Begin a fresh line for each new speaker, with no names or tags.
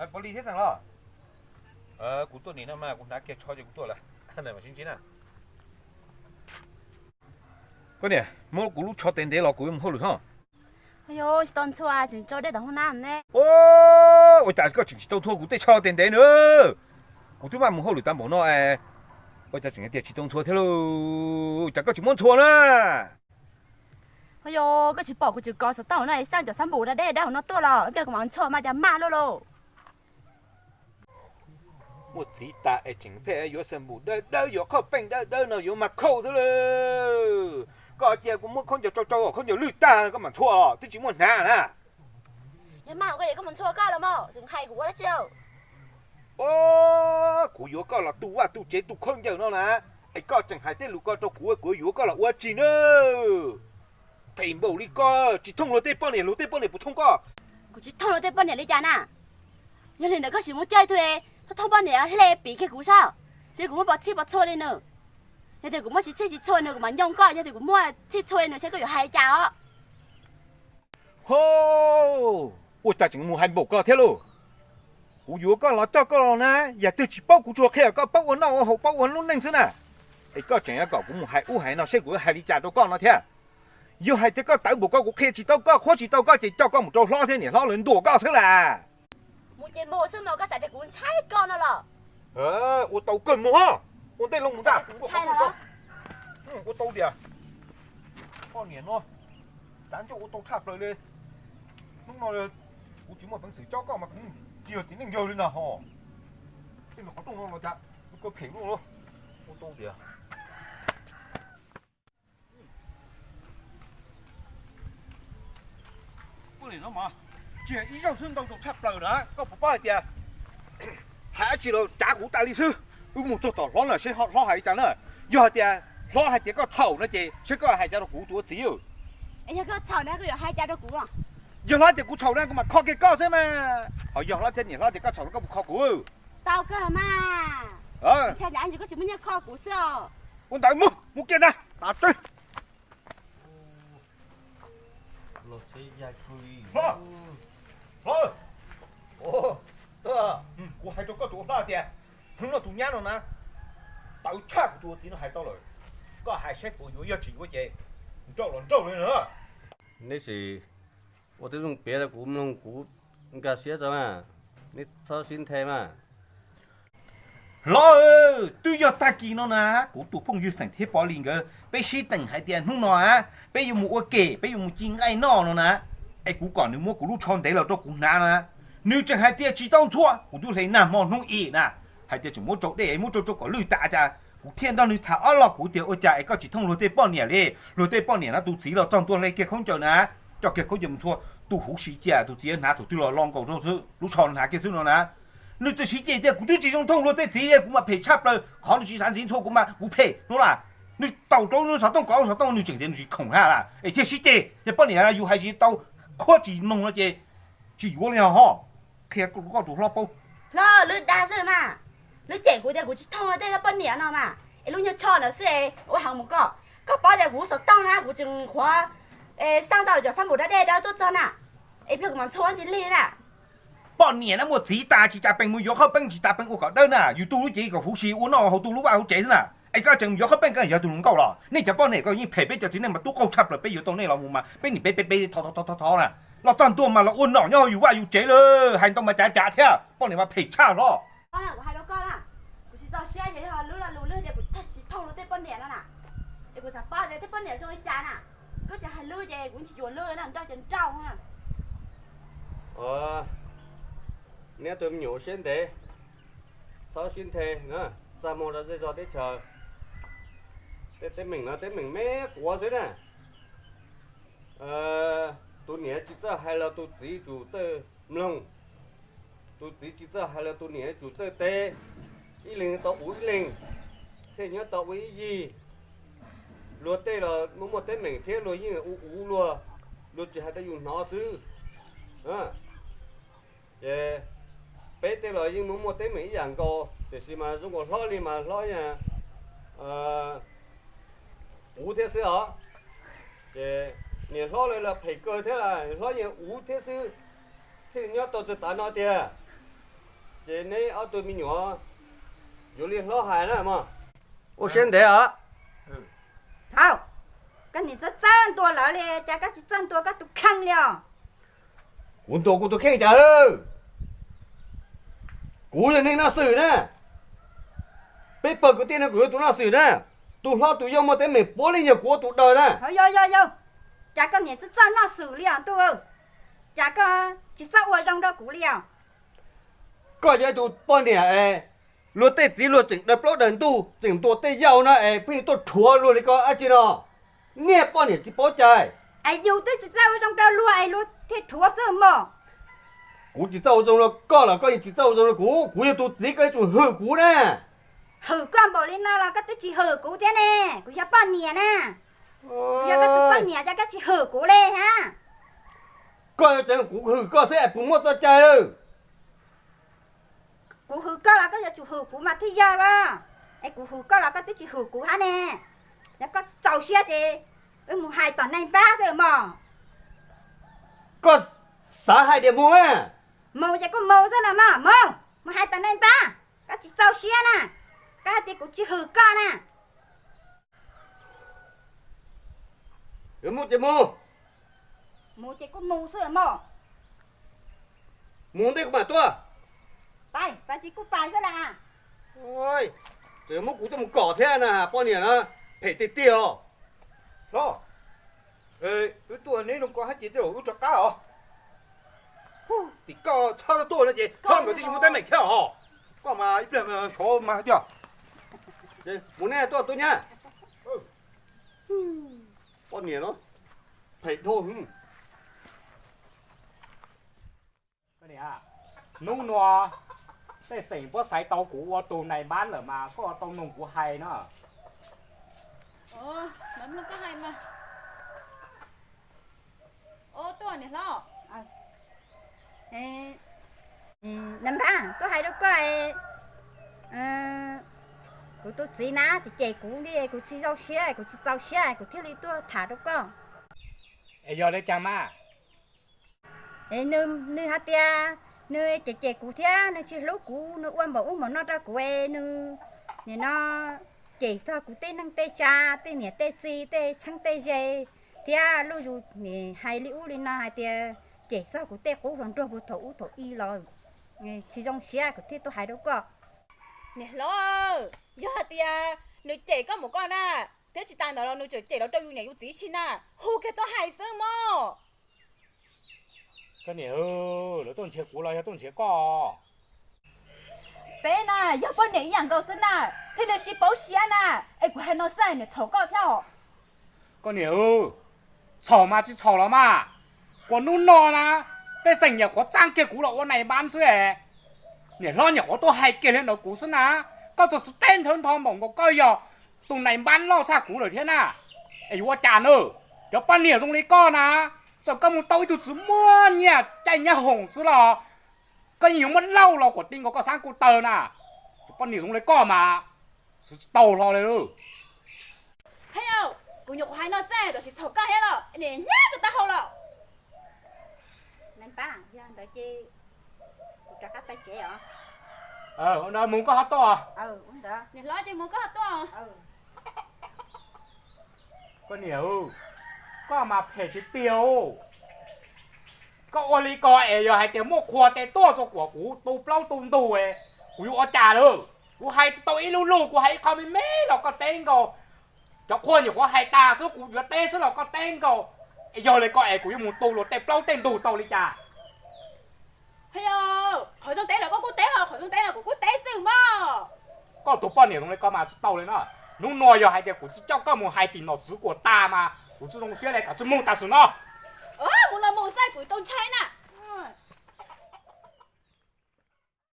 玻璃贴上了。古多年了嘛，我拿给抄就多了，那么新鲜啊。cái này mua củ lúc cho tiền để lo củ em hôi được không?
Ôi dồi, tao chua à, chừng cho để tao không làm nè.
Ôi, tại có chừng tao thua củ để cho tiền để nữa. Củ thứ mà mua hôi được tao bảo nó ôi chả chừng tiền chỉ tao thua thế luôn, chả có chừng muốn thua nữa.
Ôi dồi, cái chỉ bỏ cái chữ có số tao này sang cho sắm bù ra đây đâu nó to rồi, bây giờ còn chua mà chả ma luôn.
Một chỉ ta chừng phải có sắm bù đây đây có khâu bèn đây đây nó có mà khâu thế luôn. Có chuyện cũng muốn không cho trâu không cho lưỡi ta có mà thua tôi chỉ muốn nà nè.
Nhưng mà cái gì có muốn chua cao lắm mà, chừng hay của nó chiều.
Cú yếu có là tu chế tu không giờ nó nè. Ấy có chẳng hay thế lũ có cho cú yếu có là uất chi nữa. Thầy bảo đi có chỉ thông lối tê bao này不通có.
Cú chỉ thông lối tê bao này lấy chán à? Nhưng lần đó có chỉ muốn chơi thôi, nó thông bao này lẹ bị cái cú sao? Chứ cũng muốn bỏ chi bỏ chua lên nữa. Nhưng thì cũng muốn chỉ chua nữa cũng mà nhông coi, nhưng thì cũng mua chỉ chua nữa chứ có hay cháo.
Hô, ôi ta chẳng muốn hành bộ có thế luôn. Cú yếu có là cho có nè, giờ tôi chỉ bao cú chua khéo có bao uốn nào hậu bao uốn luôn nhanh xứ nè. Ấy có chẳng có cũng hay hay nó sẽ của hay đi trả đâu con nó thế. Yêu hay thế có tại bộ có khéo chỉ đâu có khó chỉ đâu có chỉ cho con một trâu lo thế nhỉ lo lên đùa có thế là.
Muốn chơi mồ xưa mà có phải thì cũng trái con nó rồi.
Ôi tàu cần mua ha. Ôi tay lông ra.
Cũng trái rồi.
Ôi tàu đi à. Con nhỉ nó. Dán cho ô tô chạp rồi lên. Lúc nào là cũng chỉ một bằng sự cho con mà cũng chiều chỉ nên nhiều lên là họ. Thế mà có tung nó chạm. Nó có phỉnh luôn. Ô tô đi à. Bữa này nó mà. Chỉ ý giao thương đâu chạp rồi đó. Có một bao tiền. Hãy chỉ là trả của đại lý sư. Một chỗ tỏ lo là sẽ họ lo hay chẳng nữa. Giờ thì lo hay thì có thầu nó chị. Sẽ có hay cho nó cũ tuổi xíu.
Anh có chào nó có hai cha đâu cũ à?
Giờ nói thì cũng chầu đang mà kho cái co xem mà. Họ giờ nói thế nhỉ, nói thì có chầu nó có một kho cũ.
Tao cơ mà. Cha nhà anh chỉ có chỉ muốn nhắc kho cũ sao?
Con đại mua kia ra. Tạt tới.
Lột xây dài khui.
Lo. Lo.
Tớ.
Cô hay cho có tụ lo tiền. Không nó tụ nhá rồi nè. Tao chắc tụ chỉ nó hay tao rồi. Có hai sếp của yếu chỉ của chị. Trâu lên nữa.
Nấy gì, tôi dùng别的股弄股，应该写着嘛，你操心太嘛。
Lo tôi giờ ta kỳ nó nè, của tụ phong như sản thiết bỏ liền cơ, bây giờ tỉnh hai tiền không nó á, bây giờ mua kể, bây giờ mua chi ngay nó nè, ai cũng còn nếu mua của lúc chọn đấy là cho cũng nà nè, nếu chẳng hai tiền chỉ tao thua, của tôi thấy nằm mòn không ý nè, hai tiền chỉ mua chỗ để mua chỗ có lưỡi tạ cha, của thiên đau lưỡi thả ở lọ của tiền ôi cha, ai có chỉ thông lưỡi tê bao nhiêu đi, lưỡi tê bao nhiêu nó tụ chỉ là trong tôi lấy kia không chờ nè, cho kia không dùm thua, tụ hú xí cha, tụ chỉ nà tụ tôi là long cầu trong sự, lúc chọn nà kia sự nó nè. Nếu tôi chỉ chỉ để cũng tôi chỉ dùng thông luôn, tôi chỉ cũng mà phải chấp rồi, khó được chỉ sản sinh thôi cũng mà cũng phải, đúng là, nếu tàu trâu nếu sao tông có sao tông nếu chỉnh đến chỉ khổng ha là, ấy thế chỉ để, để bao nhiêu là yêu hay chỉ tàu khó chỉ nông nó chỉ vô liền họ, khi có đủ lo bao.
Lo, lưỡi đa rồi mà, lưỡi trẻ của tôi cũng chỉ thông ở đây là bao nhiêu nào mà, ấy lúc nhớ cho nó sẽ, ở hàng một có bao nhiêu cũng số tông na cũng chừng khóa, sang đầu giờ sang bộ đã đây đâu tốt cho nè, ấy bây giờ mà cho anh chỉ liền nè.
Bao nhiêu nó một chỉ ta chỉ ta bằng một yếu bằng chỉ ta bằng của đâu nè, yêu tu lúc chỉ có phú sĩ uốn nó hậu tu lúc vào chế nè, ấy cái chừng yếu bằng cái yếu tu không够了，你就包你個已經皮俾就只能咪都夠插了，俾yếu到你老母嘛，俾你俾拖啦，落當多嘛落uốn nó nhau yếu vào yếu chế了，hành動咪假theo，幫你嘛皮差咯。
con là của hai đứa con à, của chị giàu xe vậy là lú để của thật chị thông nó tới bên đèn đó nè, để của sắp ba để tới bên đèn xong cái cha nè, có chị hai lú vậy cũng chỉ chuột lú nó làm cho chân trâu ha.
Nếu tôi nhổ xin thế, sao xin thế nữa, ra một là do thế chờ, thế mình là thế mình mé của thế nè, tôi nhớ chỉ cho hay là tôi chỉ chủ tơ lông, tôi chỉ cho hay là tôi nhớ chủ tơ tê, ý linh tao úi linh, thế nhớ tao úi gì, lúa tê là một thế mình thế lúa như ú lúa chỉ hay ta dùng nó xứ, bé tê là nhưng một tế mỹ dạng cô thì xí mà dùng có lo đi mà lo nhà ú thế sư hả thì nhiều lo là phải cơ thế là lo nhiều ú thế sư thì nhớ tôi ta nói tiền 这呢，我对面我有点老海了嘛。我先得啊。
好，跟你这这么多了嘞，加个是这么多个都看了。
我多我都看家了。古人那事呢？被报个电脑古都那事呢？都老都要么在美玻璃也国都到呢。
有，加个你这这那数量都，加个是这我用到古了。
có giờ tụ bọn nè luôn tết gì luôn chỉnh đập lót đần tu chỉnh tổ tết giàu nó bây tôi thua luôn đấy có ai chứ nó nghe bọn nè chỉ bỏ chạy
ai dù tới chỉ sao trong đó luôn ai luôn thế thua sao mà
cú chỉ giàu trong nó có là có gì chỉ giàu trong nó cú giờ tụ gì cái chủ hư cú nè
hử con bỏ lên nào là cái chỉ hử cú thế nè cú cho bọn nè nè giờ cái tụ bọn nè cho cái chỉ hử cú lên ha
có chẳng cú hư có sẽ cũng mất sao chạy ơi
cú hử có là cái chủ hử cú mà thế giờ ba ai cú hử có là cái chỉ hử cú ha nè nó có giàu xe thì một hai tuần này ba rồi mà
có xã hai điểm mua á
màu chỉ có màu thôi là mà màu một hai tuần này ba cái chỉ giàu xe nè cái thì cũng chỉ hử con nè
mua chỉ mua
màu chỉ có màu thôi mà
muốn đây có mà tua
bài chỉ có bài thôi là
ôi chỉ mua cú cho một cỏ thế nè bọn nè nó phải tiền tiêu
đó cái tuổi này nó có hai chỉ điều cho cá hả thì có cho nó tuổi là gì không có thì chúng ta mày theo hả có mà ít điểm số mà chưa
muốn nghe tôi nhá bọn nè nó phải thôi
cái này à nung nọ cái sành bữa sấy tàu cũ tù này bán rồi mà có tàu nung của hay nữa
mắm nó có hay mà tôi này lo
năm ba tôi hay đâu có của tôi chỉ ná thì chạy cũng đi của chỉ rau xe của thiếu lý tôi thả đâu có
ấy giờ đây chăm à
nơi hạt tia nơi chạy của thế nơi chỉ lúa cũ nơi uốn bảo uốn mà nó ra của nơi này nó chạy thôi của tê năng tê cha tê nhẹ tê chi tê sang tê dê thì lúc dù nè hai liu lên na hai tia chạy sao của tê cố lần rồi của thổ y rồi chỉ trong xe của thế tôi hay đâu có
nè lo giờ thì nếu trẻ có một con à thế chỉ tàn đó là nếu trẻ nó đâu như chỉ xin à hú cái tôi hay sớm mà
cái này nó tốn钱cũ rồi tốn钱có
bé nè giờ bên này养狗生啊thế là chỉ bảo xe nè ai của hai nó sai nè thầu cao theo
cái này炒嘛就炒了嘛我弄孬呢被生意我涨给股了我哪bán chứ你老nhà我都hay给lên đầu cũ sinh à có chỉ是tên thân thằng mong có coi giờ tụi này bán lo xa cũ rồi thế nào ấy tôi trả nữa cho bán nhiều trong lấy con à giờ có một tôi chỉ mua nhà chạy nhà hồng xứ là cái nhiều mất lâu là của tin có sáng cụ tờ nè bán nhiều trong lấy con mà tàu lo này luôn
hay không của nhục hai nó sai rồi chỉ thầu cao hết rồi nè nhá người ta hầu rồi
năm ba giờ đợi chi cho các tay trẻ hả
hôm nay muốn có hát to à
uống được
nè lo chứ muốn có hạt to
có nhiều có mà phải chỉ tiêu có ô lý có ấy rồi hay tiếng một khoa té to cho của cú tu lâu tu ấy cú yêu trả nữa cú hay tôi lu lu cú hay không biết mấy là có tên cầu cho khoa nhiều có hay ta số cú vừa tên số là có tên cầu giờ lại có ấy cú yêu một tu rồi té lâu tên tu tàu đi trả
hay không khỏi trong té là có quốc tế hả khỏi trong té là của quốc tế sư mà
có tụ bao nhiêu trong đấy có mà tàu lên nó lúc nói giờ hay tiếng cú chỉ cho có một hai tiền nó chỉ của ta mà cú chỉ trong xe này cả chỉ mua ta số nó
muốn là mua sai của tôn trai nè